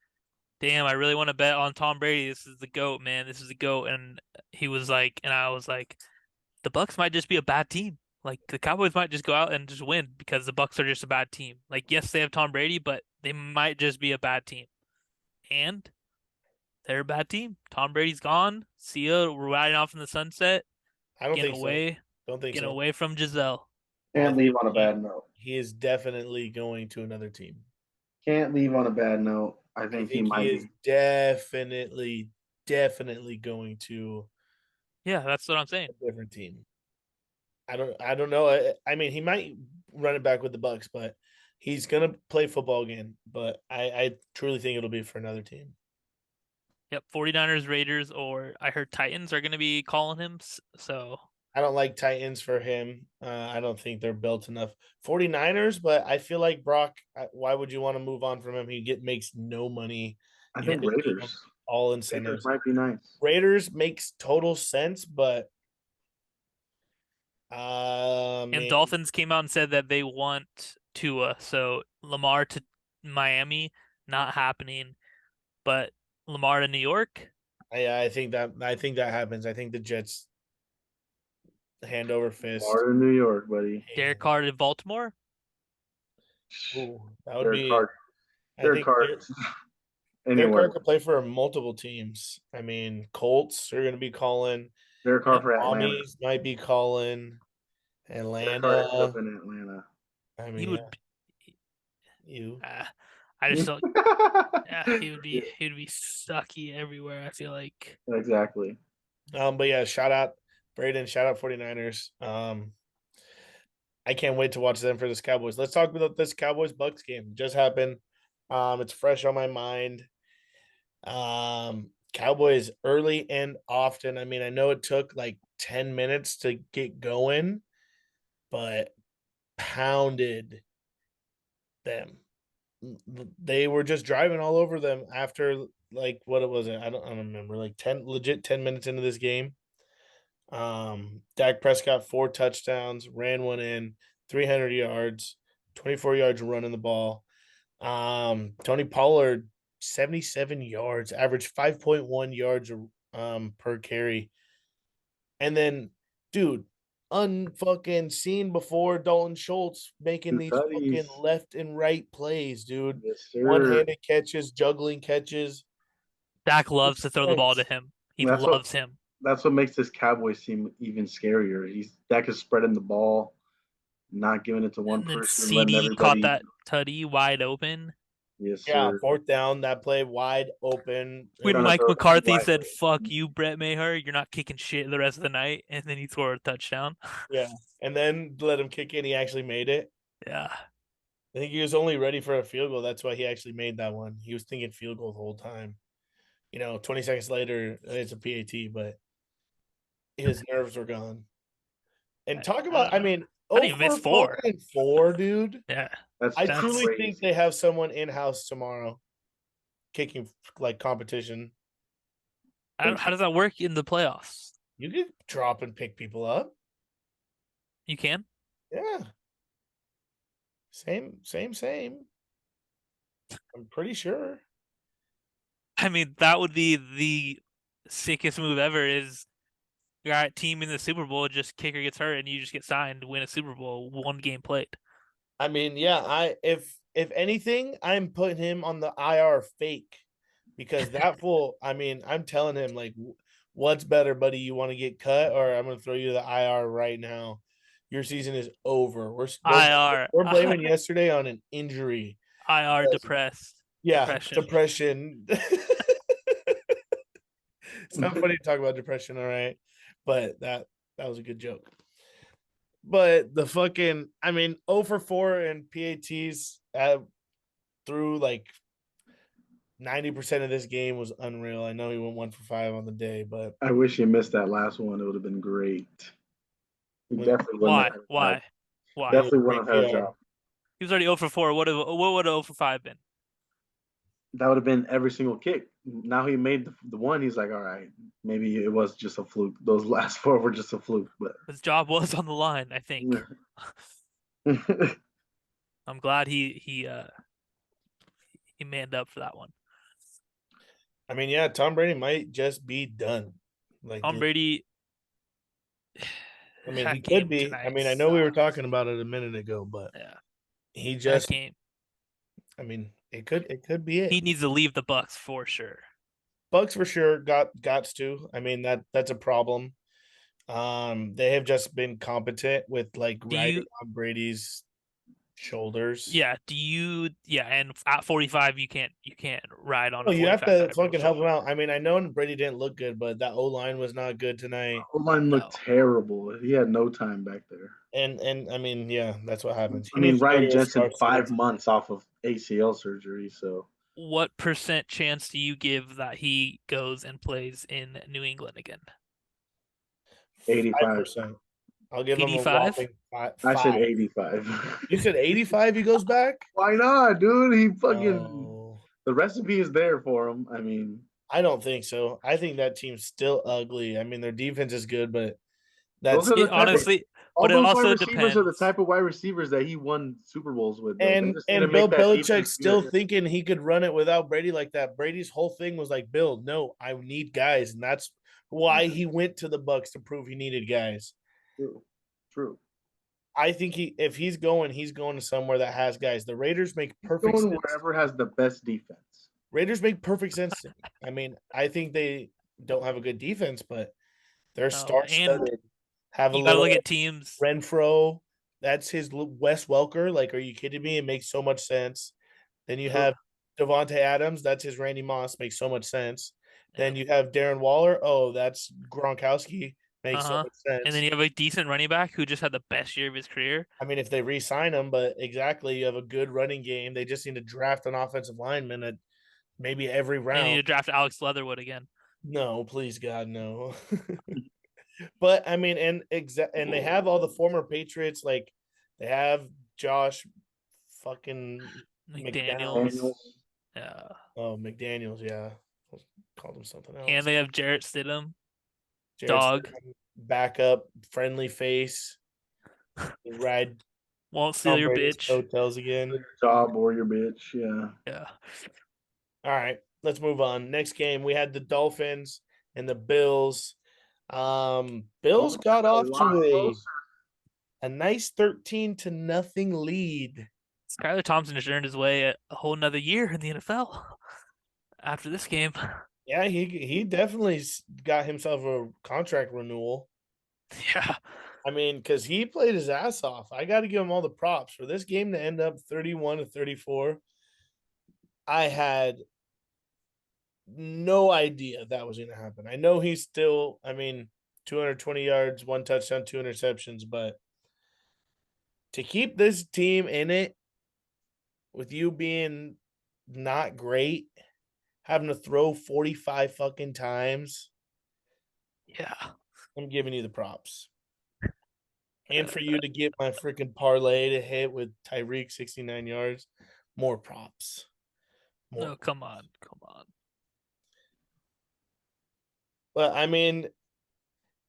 [SPEAKER 2] "Damn, I really want to bet on Tom Brady. This is the GOAT, man. This is the GOAT." And he was like, and I was like, the Bucks might just be a bad team. Like the Cowboys might just go out and just win because the Bucks are just a bad team. Like yes, they have Tom Brady, but they might just be a bad team. And they're a bad team. Tom Brady's gone. See ya. We're riding off in the sunset.
[SPEAKER 1] I don't
[SPEAKER 2] Getting
[SPEAKER 1] think so.
[SPEAKER 2] away.
[SPEAKER 1] Don't think
[SPEAKER 2] Getting
[SPEAKER 1] so.
[SPEAKER 2] away from Giselle.
[SPEAKER 3] Can't leave on a bad note.
[SPEAKER 1] He is definitely going to another team.
[SPEAKER 3] Can't leave on a bad note. I
[SPEAKER 1] I
[SPEAKER 3] think he
[SPEAKER 1] think he
[SPEAKER 3] might
[SPEAKER 1] is
[SPEAKER 3] be.
[SPEAKER 1] definitely going to
[SPEAKER 2] Yeah, that's what I'm saying.
[SPEAKER 1] a different team. I don't know. I mean, he might run it back with the Bucks, but he's gonna play football again. But I truly think it'll be for another team.
[SPEAKER 2] Yep, 49ers, Raiders, or I heard Titans are going to be calling him. So
[SPEAKER 1] I don't like Titans for him. I don't think they're built enough. 49ers, but I feel like Brock, why would you want to move on from him? He makes no money.
[SPEAKER 3] I
[SPEAKER 1] You
[SPEAKER 3] think
[SPEAKER 1] have to give him
[SPEAKER 3] Raiders.
[SPEAKER 1] all
[SPEAKER 3] Raiders
[SPEAKER 1] incentives.
[SPEAKER 3] might be nice.
[SPEAKER 1] Raiders makes total sense, but
[SPEAKER 2] and
[SPEAKER 1] man,
[SPEAKER 2] Dolphins came out and said that they want Tua. So Lamar to Miami, not happening. But Lamar to New York,
[SPEAKER 1] I think that happens. I think the Jets hand over fist.
[SPEAKER 3] Florida, New York, buddy.
[SPEAKER 2] Derek Carr to Baltimore.
[SPEAKER 1] Ooh, that would
[SPEAKER 3] Derek
[SPEAKER 1] be.
[SPEAKER 3] Carr.
[SPEAKER 1] I
[SPEAKER 3] Derek
[SPEAKER 1] think
[SPEAKER 3] Carr.
[SPEAKER 1] Derek Carr
[SPEAKER 3] Anywhere.
[SPEAKER 1] could play for multiple teams. I mean, Colts are going to be calling.
[SPEAKER 3] Derek Carr for Atlanta.
[SPEAKER 1] Mommies might be calling.
[SPEAKER 3] Derek Carr ends up
[SPEAKER 1] Atlanta.
[SPEAKER 3] in Atlanta.
[SPEAKER 1] I
[SPEAKER 2] He
[SPEAKER 1] mean,
[SPEAKER 2] would.
[SPEAKER 1] yeah, you.
[SPEAKER 2] I just don't. He would be. He would be sucky everywhere. I feel like.
[SPEAKER 3] Exactly.
[SPEAKER 1] But yeah, shout out Braden. Shout out 49ers. I can't wait to watch them for this Cowboys. Let's talk about this Cowboys Bucks game. It just happened. It's fresh on my mind. Cowboys early and often. I mean, I know it took like 10 minutes to get going, but pounded them. They were just driving all over them after like what was it? I don't remember. Like 10 minutes into this game. Dak Prescott 4 touchdowns, ran one in, 300 yards, 24 yards running the ball. Tony Pollard 77 yards, averaged 5.1 yards per carry. And then, dude, unfucking seen before Dalton Schultz making
[SPEAKER 3] Two
[SPEAKER 1] these
[SPEAKER 3] tutties.
[SPEAKER 1] fucking left and right plays, dude.
[SPEAKER 3] Yes, sir.
[SPEAKER 1] One-handed catches, juggling catches.
[SPEAKER 2] Dak loves to throw the ball to
[SPEAKER 1] Thanks.
[SPEAKER 2] him. He
[SPEAKER 3] That's
[SPEAKER 2] loves him.
[SPEAKER 3] That's what makes this Cowboys team even scarier. Dak is spreading the ball, not giving it to one
[SPEAKER 2] And then
[SPEAKER 3] person, letting
[SPEAKER 2] CD caught
[SPEAKER 3] everybody.
[SPEAKER 2] that tutty wide open.
[SPEAKER 3] Yes,
[SPEAKER 1] Yeah,
[SPEAKER 3] sir.
[SPEAKER 1] fourth down, that play wide open.
[SPEAKER 2] When
[SPEAKER 3] Trying to
[SPEAKER 2] Mike
[SPEAKER 3] throw it
[SPEAKER 2] McCarthy
[SPEAKER 3] wide.
[SPEAKER 2] said, "Fuck you, Brett Maher, you're not kicking shit the rest of the night," and then he scored a touchdown.
[SPEAKER 1] Yeah. And then let him kick in. He actually made it.
[SPEAKER 2] Yeah.
[SPEAKER 1] I think he was only ready for a field goal. That's why he actually made that one. He was thinking field goal the whole time. 20 seconds later, it's a PAT, but his nerves were gone. And talk about, I mean,
[SPEAKER 2] How do you miss 4?
[SPEAKER 1] 4, dude.
[SPEAKER 2] Yeah.
[SPEAKER 1] I
[SPEAKER 2] That's
[SPEAKER 1] truly
[SPEAKER 3] crazy.
[SPEAKER 1] think they have someone in house tomorrow kicking like competition.
[SPEAKER 2] How does that work in the playoffs?
[SPEAKER 1] You could drop and pick people up.
[SPEAKER 2] You can?
[SPEAKER 1] Yeah. Same. I'm pretty sure.
[SPEAKER 2] I mean, that would be the sickest move ever is you're at team in the Super Bowl, just kicker gets hurt and you just get signed to win a Super Bowl, one game played.
[SPEAKER 1] I mean, yeah, if anything, I'm putting him on the IR fake because that fool, I mean, I'm telling him like what's better, buddy? You want to get cut or I'm going to throw you to the IR right now. Your season is over.
[SPEAKER 2] IR.
[SPEAKER 1] We're blaming yesterday on an injury.
[SPEAKER 2] IR depressed.
[SPEAKER 1] Yeah,
[SPEAKER 2] Depression.
[SPEAKER 1] depression. It's not funny to talk about depression, all right? But that was a good joke. But the fucking, I mean, 0 for 4 in PATs. through like 90% of this game was unreal. I know he went 1 for 5 on the day, but
[SPEAKER 3] I wish he missed that last one. It would have been great. He
[SPEAKER 1] When-
[SPEAKER 3] definitely wouldn't have
[SPEAKER 2] Why?
[SPEAKER 3] had a job.
[SPEAKER 2] Why? Why?
[SPEAKER 3] Definitely wouldn't
[SPEAKER 1] great
[SPEAKER 3] have had a
[SPEAKER 1] PR.
[SPEAKER 3] job.
[SPEAKER 2] He was already 0 for 4. What would 0 for 5 been?
[SPEAKER 3] That would have been every single kick. Now he made the one. He's like, all right, maybe it was just a fluke. Those last four were just a fluke. But
[SPEAKER 2] His job was on the line, I think. I'm glad he manned up for that one.
[SPEAKER 1] I mean, yeah, Tom Brady might just be done. Like,
[SPEAKER 2] Tom Brady.
[SPEAKER 1] I mean,
[SPEAKER 2] that
[SPEAKER 1] he could
[SPEAKER 2] game
[SPEAKER 1] be. I
[SPEAKER 2] tonight
[SPEAKER 1] mean, I know we were
[SPEAKER 2] sucked.
[SPEAKER 1] talking about it a minute ago, but
[SPEAKER 2] Yeah,
[SPEAKER 1] he
[SPEAKER 2] that
[SPEAKER 1] just.
[SPEAKER 2] game.
[SPEAKER 1] I mean, it could be it.
[SPEAKER 2] He needs to leave the Bucks for sure.
[SPEAKER 1] Bucks for sure got to. I mean that's a problem. They have just been competent with like
[SPEAKER 2] Do
[SPEAKER 1] riding
[SPEAKER 2] you?
[SPEAKER 1] on Brady's shoulders.
[SPEAKER 2] Yeah. Do you? Yeah. And at 45, you can't ride on
[SPEAKER 1] Oh,
[SPEAKER 2] a
[SPEAKER 1] you have
[SPEAKER 2] 45
[SPEAKER 1] to
[SPEAKER 2] year old
[SPEAKER 1] fucking help him
[SPEAKER 2] shoulder.
[SPEAKER 1] out. I mean, I know Brady didn't look good, but that O line was not good tonight.
[SPEAKER 3] O-line looked
[SPEAKER 2] No.
[SPEAKER 3] terrible. He had no time back there.
[SPEAKER 1] And I mean, yeah, that's what happens.
[SPEAKER 3] I
[SPEAKER 1] He
[SPEAKER 3] mean,
[SPEAKER 1] needs to go
[SPEAKER 3] Ryan
[SPEAKER 1] to a
[SPEAKER 3] Jensen
[SPEAKER 1] star-studded
[SPEAKER 3] 5 months off of ACL surgery, so
[SPEAKER 2] What percent chance do you give that he goes and plays in New England again?
[SPEAKER 3] 85.
[SPEAKER 1] 5%. I'll give him a
[SPEAKER 2] 85?
[SPEAKER 1] whopping five.
[SPEAKER 3] I said
[SPEAKER 1] Five.
[SPEAKER 3] 85.
[SPEAKER 1] You said 85. He goes back.
[SPEAKER 3] Why not, dude? He fucking
[SPEAKER 1] Oh,
[SPEAKER 3] the recipe is there for him. I mean,
[SPEAKER 1] I don't think so. I think that team's still ugly. I mean, their defense is good, but
[SPEAKER 3] those
[SPEAKER 1] that's
[SPEAKER 3] are the
[SPEAKER 2] It
[SPEAKER 3] type of
[SPEAKER 2] honestly,
[SPEAKER 3] all
[SPEAKER 2] but it
[SPEAKER 3] those wide
[SPEAKER 2] also
[SPEAKER 3] receivers are the
[SPEAKER 2] depends.
[SPEAKER 3] type of wide receivers that he won Super Bowls with. Though they
[SPEAKER 1] and
[SPEAKER 3] just need to
[SPEAKER 1] and
[SPEAKER 3] make
[SPEAKER 1] Bill
[SPEAKER 3] that
[SPEAKER 1] Belichick's
[SPEAKER 3] defense
[SPEAKER 1] still
[SPEAKER 3] good.
[SPEAKER 1] thinking he could run it without Brady like that. Brady's whole thing was like, Bill, no, I need guys, and that's why he went to the Bucks to prove he needed guys.
[SPEAKER 3] True, true.
[SPEAKER 1] I think if he's going to somewhere that has guys. The Raiders make perfect
[SPEAKER 3] Going
[SPEAKER 1] sense.
[SPEAKER 3] wherever has the best defense.
[SPEAKER 1] Raiders make perfect sense to me. I mean, I think they don't have a good defense, but they're
[SPEAKER 2] No, and
[SPEAKER 1] star-studded. Have a
[SPEAKER 2] you got to
[SPEAKER 1] little
[SPEAKER 2] look at teams.
[SPEAKER 1] Renfro. That's his Wes Welker. Like, are you kidding me? It makes so much sense. Then you
[SPEAKER 3] True.
[SPEAKER 1] have Devonte Adams. That's his Randy Moss. Makes so much sense. Then
[SPEAKER 2] Yeah.
[SPEAKER 1] you have Darren Waller. Oh, that's Gronkowski. Makes so
[SPEAKER 2] Uh-huh.
[SPEAKER 1] much
[SPEAKER 2] And
[SPEAKER 1] sense.
[SPEAKER 2] then you have a decent running back who just had the best year of his career.
[SPEAKER 1] I mean, if they re-sign him, but exactly, you have a good running game. They just need to draft an offensive lineman at maybe every
[SPEAKER 2] They need
[SPEAKER 1] round.
[SPEAKER 2] to draft Alex Leatherwood again.
[SPEAKER 1] No, please God, no. But I mean, and they have all the former Patriots. Like they have Josh fucking McDaniels.
[SPEAKER 2] McDaniels. Yeah.
[SPEAKER 1] Oh, McDaniels, yeah. Called him something else.
[SPEAKER 2] And they have Jarrett Stidham.
[SPEAKER 1] Jared
[SPEAKER 2] Dog.
[SPEAKER 1] Stidham, backup, friendly face. Ride
[SPEAKER 2] Won't steal
[SPEAKER 1] Tom
[SPEAKER 2] your
[SPEAKER 1] Brady's
[SPEAKER 2] bitch.
[SPEAKER 1] coattails again.
[SPEAKER 3] Your job or your bitch, yeah.
[SPEAKER 2] Yeah.
[SPEAKER 1] All right, let's move on. Next game, we had the Dolphins and the Bills. Bills got
[SPEAKER 3] A
[SPEAKER 1] off
[SPEAKER 3] lot
[SPEAKER 1] to
[SPEAKER 3] closer.
[SPEAKER 1] a nice 13-0 lead.
[SPEAKER 2] Skylar Thompson has earned his way a whole nother year in the NFL after this game.
[SPEAKER 1] Yeah, he definitely got himself a contract renewal.
[SPEAKER 2] Yeah.
[SPEAKER 1] I mean, because he played his ass off. I got to give him all the props for this game to end up 31-34. I had no idea that was going to happen. I know he's still, I mean, 220 yards, 1 touchdown, 2 interceptions, but to keep this team in it with you being not great, having to throw 45 fucking times,
[SPEAKER 2] Yeah.
[SPEAKER 1] I'm giving you the props. And for you to get my freaking parlay to hit with Tyreek 69 yards, more props. More.
[SPEAKER 2] No, come on. Come on.
[SPEAKER 1] But I mean,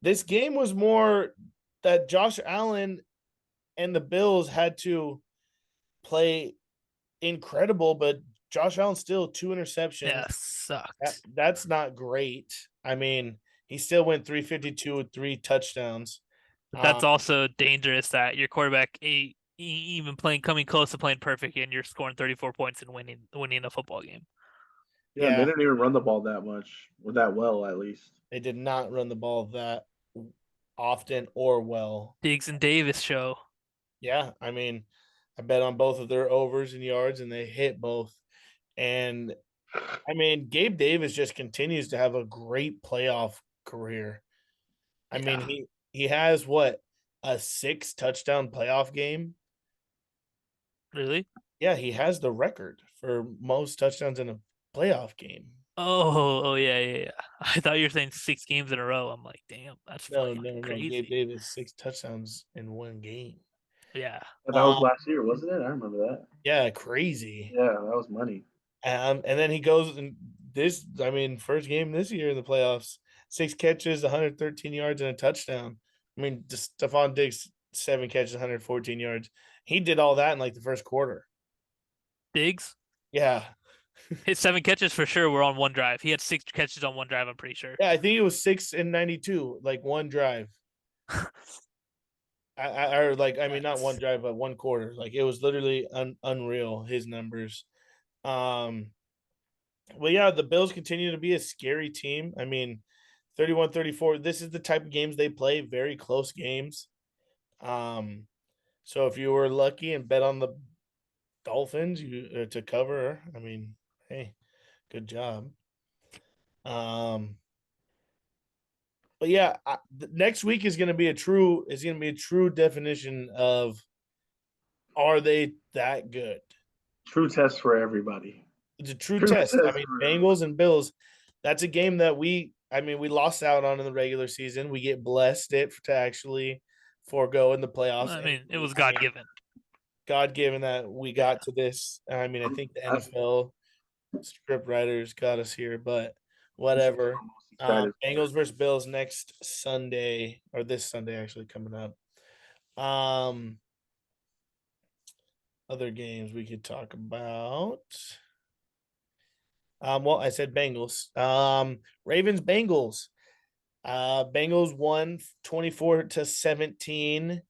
[SPEAKER 1] this game was more that Josh Allen and the Bills had to play incredible, but Josh Allen still 2 interceptions.
[SPEAKER 2] Yeah, sucked.
[SPEAKER 1] That's not great. I mean, he still went 352 with 3 touchdowns.
[SPEAKER 2] But that's also dangerous that your quarterback even coming close to playing perfect and you're scoring 34 points and winning a football game.
[SPEAKER 3] Yeah, they didn't even run the ball that much or that well, at least.
[SPEAKER 1] They did not run the ball that often or well.
[SPEAKER 2] Diggs and Davis show.
[SPEAKER 1] Yeah, I mean, I bet on both of their overs and yards, and they hit both. And I mean, Gabe Davis just continues to have a great playoff career. I mean, he has what, a 6 touchdown playoff game?
[SPEAKER 2] Really?
[SPEAKER 1] Yeah, he has the record for most touchdowns in a playoff game.
[SPEAKER 2] Oh, yeah. I thought you were saying 6 games in a row. I'm like, damn, that's
[SPEAKER 1] No,
[SPEAKER 2] fucking
[SPEAKER 1] no. Gabe
[SPEAKER 2] crazy.
[SPEAKER 1] Davis 6 touchdowns in one game.
[SPEAKER 2] Yeah.
[SPEAKER 3] But that was last year, wasn't it? I remember that.
[SPEAKER 1] Yeah, crazy.
[SPEAKER 3] Yeah, that was money.
[SPEAKER 1] And then he goes and this, I mean, first game this year in the playoffs, 6 catches, 113 yards, and a touchdown. I mean, just Stephon Diggs, 7 catches, 114 yards. He did all that in like the first quarter.
[SPEAKER 2] Diggs,
[SPEAKER 1] Yeah.
[SPEAKER 2] his 7 catches for sure were on one drive. He had 6 catches on one drive, I'm pretty sure.
[SPEAKER 1] Yeah, I think it was 6 and 92, like one drive. Or like, I mean, not one drive, but one quarter. Like it was literally unreal, his numbers. Um, well, yeah, the Bills continue to be a scary team. I mean, 31-34. This is the type of games they play, very close games. So if you were lucky and bet on the Dolphins to cover, I mean, hey, good job. But yeah, next week is going to be a true definition of, are they that good?
[SPEAKER 3] True test for everybody.
[SPEAKER 1] It's a true
[SPEAKER 3] True
[SPEAKER 1] test. I
[SPEAKER 3] test
[SPEAKER 1] mean,
[SPEAKER 3] for
[SPEAKER 1] Bengals and Bills, that's a game that we lost out on in the regular season. We get blessed to actually forego in the playoffs.
[SPEAKER 2] I mean, it was
[SPEAKER 1] I mean,
[SPEAKER 2] God given.
[SPEAKER 1] God given that we got to this. I mean, I think the
[SPEAKER 3] That's
[SPEAKER 1] NFL script writers got us here, but
[SPEAKER 3] what
[SPEAKER 1] whatever.
[SPEAKER 3] I'm most excited for.
[SPEAKER 1] Bengals versus Bills next Sunday, or this Sunday actually coming up. Other games we could talk about. Well, I said Bengals. Ravens, Bengals. Bengals won 24-17.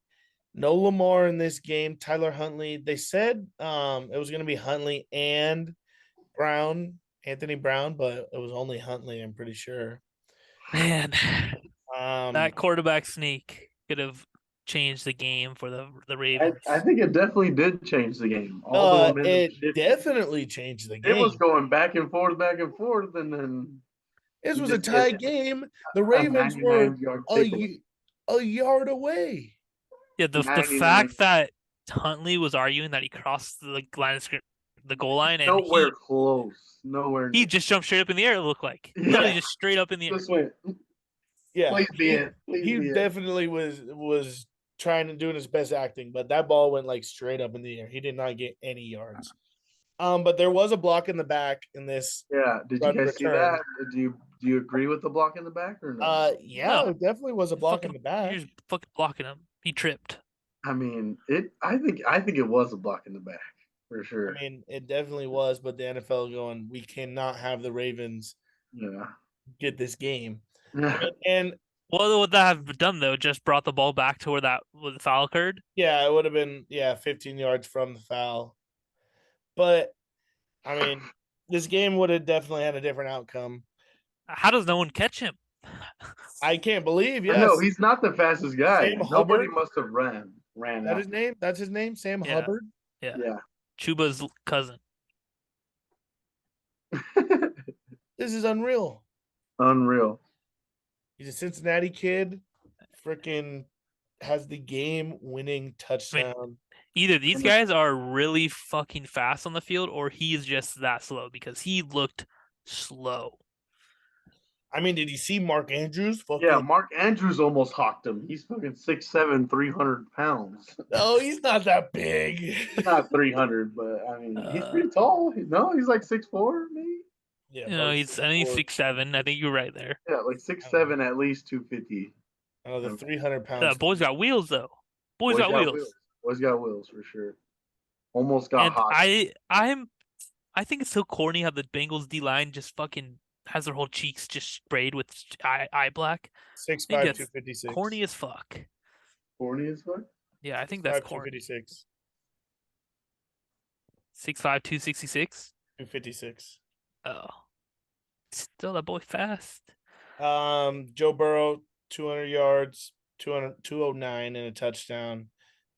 [SPEAKER 1] No Lamar in this game. Tyler Huntley. They said it was going to be Huntley and Anthony Brown, but it was only Huntley, I'm pretty sure.
[SPEAKER 2] Man,
[SPEAKER 1] Um,
[SPEAKER 2] that quarterback sneak could have changed the game for the
[SPEAKER 3] I
[SPEAKER 2] Ravens.
[SPEAKER 3] think it definitely did change the game. All the momentum
[SPEAKER 1] it
[SPEAKER 3] shifted.
[SPEAKER 1] definitely changed the
[SPEAKER 3] It was
[SPEAKER 1] game.
[SPEAKER 3] going back and forth, and then
[SPEAKER 1] This
[SPEAKER 3] you
[SPEAKER 1] was a
[SPEAKER 3] just get
[SPEAKER 1] tie game. The
[SPEAKER 3] a
[SPEAKER 1] Ravens were
[SPEAKER 3] 99-yard
[SPEAKER 1] a,
[SPEAKER 3] takeaway.
[SPEAKER 1] a yard away.
[SPEAKER 2] Yeah, the
[SPEAKER 3] 99.
[SPEAKER 2] fact that Huntley was arguing that he crossed the line of the goal line, and
[SPEAKER 3] Nowhere close. Nowhere.
[SPEAKER 2] he just jumped straight up in the air. It looked like literally just straight up in the air.
[SPEAKER 3] Just went.
[SPEAKER 1] Yeah,
[SPEAKER 3] Please be it. Please
[SPEAKER 1] he
[SPEAKER 3] be it.
[SPEAKER 1] definitely was trying to do his best acting, but that ball went like straight up in the air. He did not get any yards. But there was a block in the back in this
[SPEAKER 3] Yeah. Did you guys see
[SPEAKER 1] return.
[SPEAKER 3] that? Do you agree with the block in the back or no?
[SPEAKER 1] Yeah,
[SPEAKER 2] No.
[SPEAKER 1] it definitely was a block in the
[SPEAKER 2] You're
[SPEAKER 1] back.
[SPEAKER 2] just fucking blocking him. He tripped.
[SPEAKER 3] I mean, it. I think it was a block in the back for sure.
[SPEAKER 1] I mean, it definitely was, but the NFL going, we cannot have the Ravens
[SPEAKER 3] Yeah.
[SPEAKER 1] get this game. I mean, and
[SPEAKER 2] What would that have done though? Just brought the ball back to where the foul occurred.
[SPEAKER 1] yeah, it would have been 15 yards from the foul. But I mean, this game would have definitely had a different outcome.
[SPEAKER 2] How does no one catch him?
[SPEAKER 1] I can't believe,
[SPEAKER 3] I know
[SPEAKER 1] yes.
[SPEAKER 3] he's not the fastest guy.
[SPEAKER 1] Sam
[SPEAKER 3] Nobody
[SPEAKER 1] Hubbard?
[SPEAKER 3] Must have ran
[SPEAKER 1] That
[SPEAKER 3] out.
[SPEAKER 1] his name? That's his name, Sam
[SPEAKER 2] Yeah.
[SPEAKER 1] Hubbard.
[SPEAKER 2] Yeah.
[SPEAKER 3] Yeah.
[SPEAKER 2] Chuba's cousin.
[SPEAKER 1] This is unreal.
[SPEAKER 3] Unreal.
[SPEAKER 1] He's a Cincinnati kid. Freaking has the game-winning touchdown.
[SPEAKER 2] Either these guys are really fucking fast on the field, or he's just that slow because he looked slow.
[SPEAKER 1] I mean, did you see Mark Andrews?
[SPEAKER 3] Yeah, Mark Andrews almost hawked him. He's fucking 6'7", 300 pounds.
[SPEAKER 1] No, he's not that big.
[SPEAKER 3] He's not 300, but I mean, he's pretty tall. No, he's like 6'4", maybe.
[SPEAKER 1] Yeah,
[SPEAKER 2] He's 6'7". I think you're right there.
[SPEAKER 3] Yeah, like 6'7", at least 250.
[SPEAKER 1] Oh, the 300 pounds.
[SPEAKER 2] The boy's got wheels though. Boy's got wheels.
[SPEAKER 3] Boy's got wheels for sure. Almost got
[SPEAKER 2] And
[SPEAKER 3] hot.
[SPEAKER 2] I think it's so corny how the Bengals D line just fucking has their whole cheeks just sprayed with eye black.
[SPEAKER 1] 6'5",
[SPEAKER 2] I think that's
[SPEAKER 1] 256.
[SPEAKER 2] corny as fuck.
[SPEAKER 3] Corny as fuck?
[SPEAKER 2] Yeah, I think that's
[SPEAKER 1] 6'5",
[SPEAKER 2] corny.
[SPEAKER 1] 256.
[SPEAKER 2] 6'5", 266?
[SPEAKER 1] 256.
[SPEAKER 2] Oh. Still that boy fast.
[SPEAKER 1] Joe Burrow, 200 yards, 209 and a touchdown.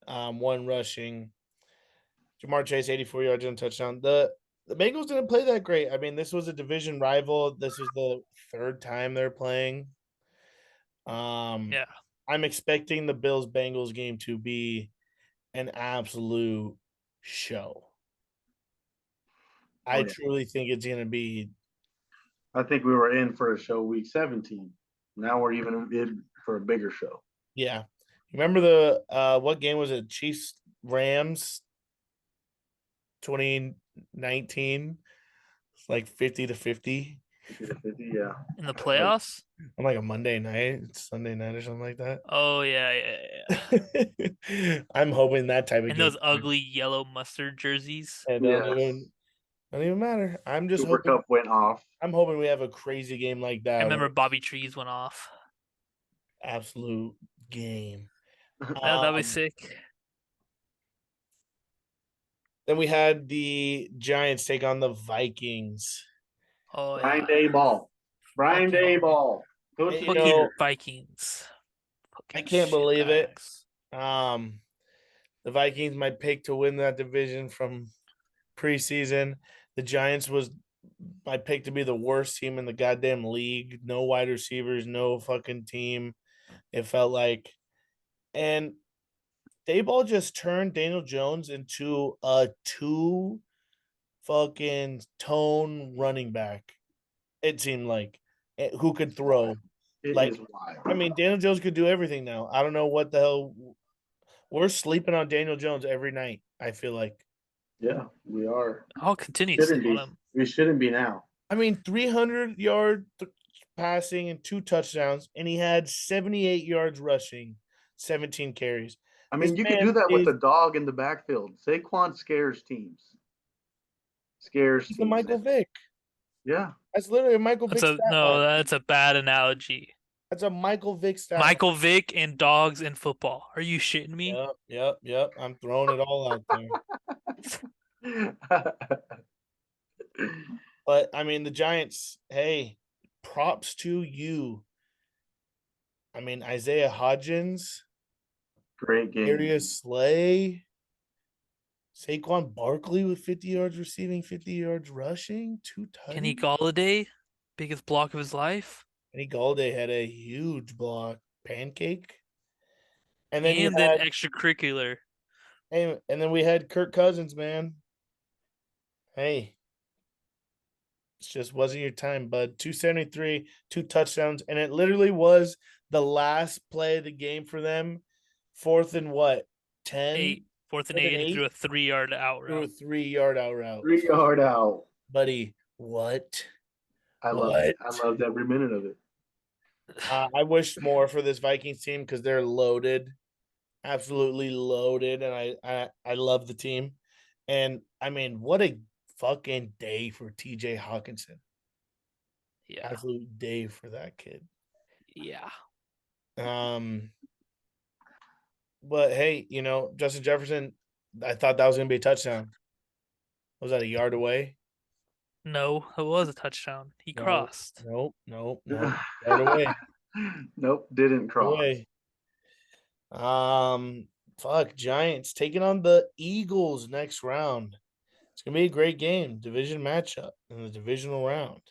[SPEAKER 1] One rushing. Jamar Chase, 84 yards and a touchdown. The Bengals didn't play that great. I mean, this was a division rival. This was the third time they're playing.
[SPEAKER 2] Yeah.
[SPEAKER 1] I'm expecting the Bills-Bengals game to be an absolute show. I
[SPEAKER 3] yeah.
[SPEAKER 1] truly think it's gonna be.
[SPEAKER 3] I think we were in for a show week 17. Now we're even in for a bigger show.
[SPEAKER 1] Yeah. Remember the what game was it? Chiefs Rams 2019. It's like 50-50.
[SPEAKER 3] 50 to 50, yeah.
[SPEAKER 2] In the
[SPEAKER 3] Like,
[SPEAKER 2] playoffs?
[SPEAKER 1] On like a Monday night, Sunday night or something like that.
[SPEAKER 2] Oh yeah.
[SPEAKER 1] I'm hoping that type of
[SPEAKER 2] And
[SPEAKER 1] game.
[SPEAKER 2] those ugly yellow mustard jerseys.
[SPEAKER 1] And
[SPEAKER 3] yes.
[SPEAKER 1] don't even matter. I'm just
[SPEAKER 3] Super
[SPEAKER 1] hoping
[SPEAKER 3] Cup went off.
[SPEAKER 1] I'm hoping we have a crazy game like
[SPEAKER 2] I
[SPEAKER 1] that.
[SPEAKER 2] remember Bobby Trees went off.
[SPEAKER 1] Absolute game.
[SPEAKER 2] That'd be
[SPEAKER 1] Um,
[SPEAKER 2] sick.
[SPEAKER 1] then we had the Giants take on the Vikings.
[SPEAKER 2] Oh
[SPEAKER 3] Brian
[SPEAKER 2] yeah.
[SPEAKER 3] Dayball. Brian
[SPEAKER 2] Fucking,
[SPEAKER 3] Dayball. Coach
[SPEAKER 1] You
[SPEAKER 3] of the
[SPEAKER 2] fucking
[SPEAKER 1] know,
[SPEAKER 3] year.
[SPEAKER 2] Vikings.
[SPEAKER 1] I
[SPEAKER 2] Fucking
[SPEAKER 1] can't believe it.
[SPEAKER 2] shitbags.
[SPEAKER 1] The Vikings, my pick to win that division from preseason. The Giants was my pick to be the worst team in the goddamn league. No wide receivers, no fucking team. It felt like, and Dayball just turned Daniel Jones into a two fucking tone running back. It seemed like who could throw.
[SPEAKER 3] It
[SPEAKER 1] Like,
[SPEAKER 3] is wild.
[SPEAKER 1] I mean, Daniel Jones could do everything now. I don't know what the hell. We're sleeping on Daniel Jones every night. I feel like.
[SPEAKER 3] Yeah, we are.
[SPEAKER 2] I'll continue to
[SPEAKER 3] Shouldn't
[SPEAKER 2] sleep on
[SPEAKER 3] be.
[SPEAKER 2] him.
[SPEAKER 3] We shouldn't be now.
[SPEAKER 1] I mean, 300-yard passing and 2 touchdowns, and he had 78 yards rushing, 17 carries.
[SPEAKER 3] I
[SPEAKER 1] This
[SPEAKER 3] mean, you could do
[SPEAKER 1] man
[SPEAKER 3] that with
[SPEAKER 1] is
[SPEAKER 3] a dog in the backfield. Saquon scares teams. Scares
[SPEAKER 1] he's the
[SPEAKER 3] teams.
[SPEAKER 1] Michael Vick.
[SPEAKER 3] Yeah.
[SPEAKER 1] That's literally a Michael Vick stat line.
[SPEAKER 2] That's a bad analogy.
[SPEAKER 1] That's a Michael Vick stat line.
[SPEAKER 2] Michael Vick and dogs in football. Are you shitting me?
[SPEAKER 1] Yep. I'm throwing it all out there. But I mean, the Giants, hey, props to you. I mean, Isaiah Hodgins,
[SPEAKER 3] Great game.
[SPEAKER 1] Darius Slay, Saquon Barkley with 50 yards receiving, 50 yards rushing, 2
[SPEAKER 2] Kenny
[SPEAKER 1] touchdowns.
[SPEAKER 2] Galladay, biggest block of his life.
[SPEAKER 1] Kenny Galladay had a huge block, pancake. And then
[SPEAKER 2] And then extracurricular.
[SPEAKER 1] and then we had Kirk Cousins, man. Hey, it just wasn't your time, bud. 273, 2 touchdowns, and it literally was the last play of the game for them. Fourth and what? 10?
[SPEAKER 2] Fourth and
[SPEAKER 1] Fourth and
[SPEAKER 2] eight, and he threw a
[SPEAKER 1] 8?
[SPEAKER 2] 3-yard out
[SPEAKER 1] Threw a
[SPEAKER 2] route.
[SPEAKER 1] 3-yard out route.
[SPEAKER 3] 3-yard out.
[SPEAKER 1] Buddy, what?
[SPEAKER 3] I loved it. I loved every minute of it.
[SPEAKER 1] I wish more for this Vikings team because they're loaded, absolutely loaded, and I love the team. And I mean, what a fucking day for TJ Hawkinson.
[SPEAKER 2] Yeah.
[SPEAKER 1] Absolute day for that kid.
[SPEAKER 2] Yeah.
[SPEAKER 1] But hey, Justin Jefferson, I thought that was gonna be a touchdown. Was that a yard away?
[SPEAKER 2] No, it was a touchdown. He crossed.
[SPEAKER 1] Nope. Yard away.
[SPEAKER 3] Nope, didn't cross.
[SPEAKER 1] Away. Giants taking on the Eagles next round. It's gonna be a great game, division matchup in the divisional round.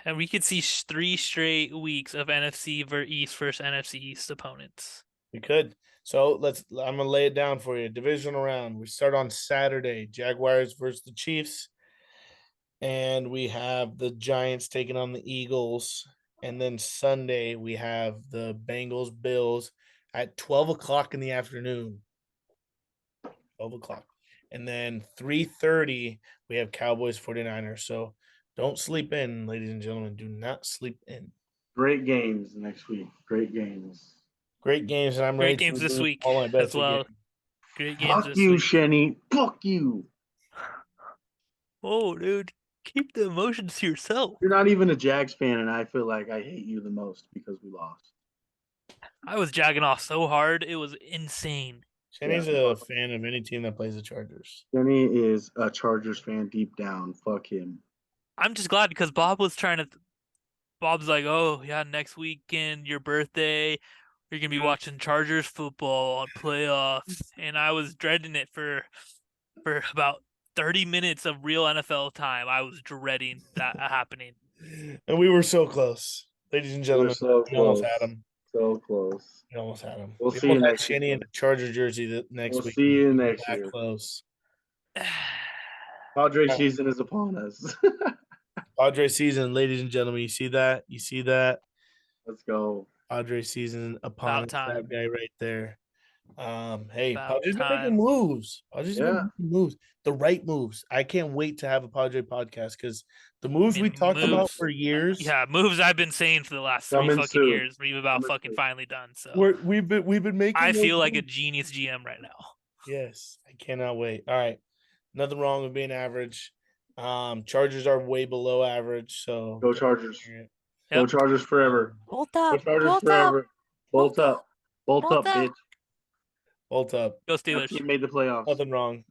[SPEAKER 2] And we could see 3 straight weeks of NFC East versus NFC East opponents.
[SPEAKER 1] We could. So I'm gonna lay it down for you. Divisional round. We start on Saturday. Jaguars versus the Chiefs. And we have the Giants taking on the Eagles. And then Sunday we have the Bengals Bills at 12 o'clock in the afternoon. 12 o'clock. And then 3:30 we have Cowboys 49ers. So don't sleep in, ladies and gentlemen. Do not sleep in.
[SPEAKER 3] Great games next week. Great games.
[SPEAKER 1] Great games, and I'm
[SPEAKER 2] Great
[SPEAKER 1] ready
[SPEAKER 2] games
[SPEAKER 1] to
[SPEAKER 2] this
[SPEAKER 1] lose
[SPEAKER 2] week
[SPEAKER 1] all my bets
[SPEAKER 2] as well.
[SPEAKER 1] again.
[SPEAKER 2] Great games
[SPEAKER 3] Fuck
[SPEAKER 2] this
[SPEAKER 3] you,
[SPEAKER 2] week.
[SPEAKER 3] Shenny. Fuck you.
[SPEAKER 2] Oh, dude. Keep the emotions to yourself.
[SPEAKER 3] You're not even a Jags fan, and I feel like I hate you the most because we lost.
[SPEAKER 2] I was jagging off so hard. It was insane.
[SPEAKER 1] Shenny's a fan of any team that plays the Chargers.
[SPEAKER 3] Shenny is a Chargers fan deep down. Fuck him.
[SPEAKER 2] I'm just glad because Bob was trying to. Bob's like, oh, yeah, next weekend, your birthday, you're going to be watching Chargers football on playoffs. And I was dreading it for about 30 minutes of real NFL time. I was dreading that happening.
[SPEAKER 1] And we were so close. Ladies and gentlemen,
[SPEAKER 3] so
[SPEAKER 1] we almost
[SPEAKER 3] close.
[SPEAKER 1] had him.
[SPEAKER 3] So close.
[SPEAKER 1] We almost had him.
[SPEAKER 3] We'll
[SPEAKER 1] We
[SPEAKER 3] see you
[SPEAKER 1] almost had
[SPEAKER 3] next
[SPEAKER 1] Shenny in
[SPEAKER 3] weekend.
[SPEAKER 1] a Charger jersey next
[SPEAKER 3] We'll
[SPEAKER 1] week.
[SPEAKER 3] see you
[SPEAKER 1] We were
[SPEAKER 3] next
[SPEAKER 1] that
[SPEAKER 3] year.
[SPEAKER 1] close.
[SPEAKER 3] Padre season is upon us.
[SPEAKER 1] Padre season, ladies and gentlemen. You see that? You see that?
[SPEAKER 3] Let's go.
[SPEAKER 1] Padre season upon
[SPEAKER 2] About
[SPEAKER 1] us,
[SPEAKER 2] time.
[SPEAKER 1] that guy right there. Hey,
[SPEAKER 2] About
[SPEAKER 1] Padres been making
[SPEAKER 2] time.
[SPEAKER 1] moves. Padres been
[SPEAKER 3] Yeah.
[SPEAKER 1] making moves. The right moves. I can't wait to have a Padre podcast because the moves we talked about
[SPEAKER 2] Moves.
[SPEAKER 1] for years.
[SPEAKER 2] Yeah, moves I've been saying for the last 3
[SPEAKER 3] Coming
[SPEAKER 2] fucking
[SPEAKER 3] soon.
[SPEAKER 2] years. We've about
[SPEAKER 3] Coming
[SPEAKER 2] fucking
[SPEAKER 3] soon.
[SPEAKER 2] finally done. So
[SPEAKER 1] We've been making.
[SPEAKER 2] I
[SPEAKER 1] those
[SPEAKER 2] feel like a
[SPEAKER 1] moves.
[SPEAKER 2] genius GM right now.
[SPEAKER 1] Yes, I cannot wait. All right, nothing wrong with being average. Chargers are way below average, so
[SPEAKER 3] Go Chargers.
[SPEAKER 2] Yep.
[SPEAKER 3] Go Chargers forever.
[SPEAKER 2] Bolt
[SPEAKER 3] Go
[SPEAKER 2] up.
[SPEAKER 3] Chargers
[SPEAKER 2] Bolt up.
[SPEAKER 3] forever. Bolt
[SPEAKER 2] Bolt
[SPEAKER 3] up. Bolt
[SPEAKER 2] Bolt
[SPEAKER 3] up,
[SPEAKER 2] up.
[SPEAKER 3] bitch.
[SPEAKER 1] Bolt up.
[SPEAKER 2] Go
[SPEAKER 3] Our
[SPEAKER 2] Steelers.
[SPEAKER 3] team made the playoffs.
[SPEAKER 1] Nothing wrong.